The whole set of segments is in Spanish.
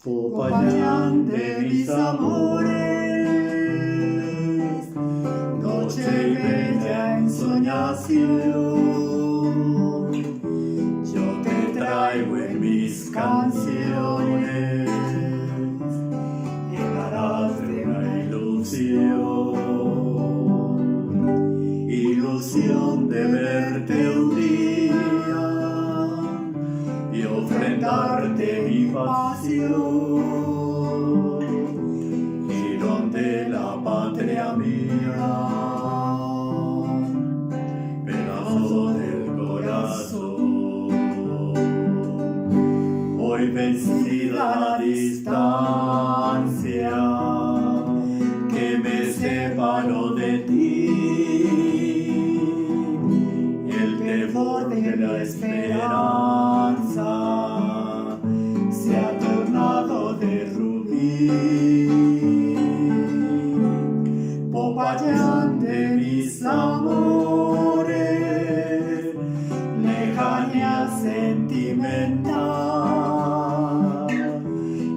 Popayán de mis amores, noche bella ensoñación, yo te traigo en mis canciones, llegarás de una ilusión de verte un día y ofrendarte mi pasión, y donde la patria mía, pedazo del corazón, hoy vencida la distancia que me separó de ti, el temor de la esperanza se ha tornado de rubí. Popayán de mis amores, lejanía sentimental,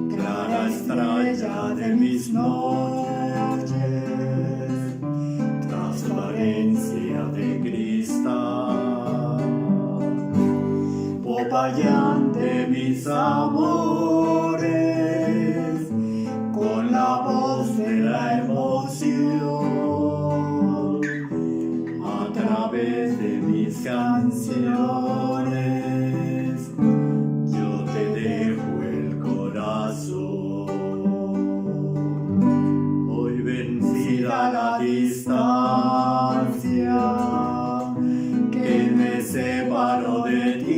clara estrella de mis noches, transparencia de cristal. Popayán de mis amores, con la voz de la emoción, a través de mis canciones, yo te dejo el corazón. Hoy vencida la distancia que me separó de ti,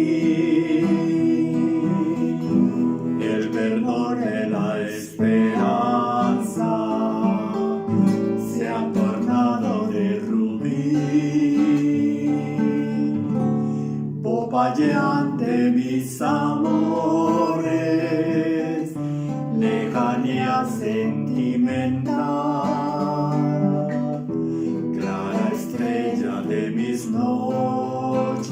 el verdor de la esperanza se ha tornado de rubí. Popayán de mis amores, lejanía sentimental, clara estrella de mis noches,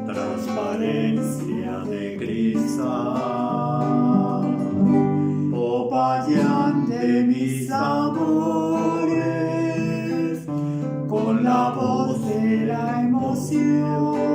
transparencia de cristal. Popayán de mis amores, con la voz de la emoción,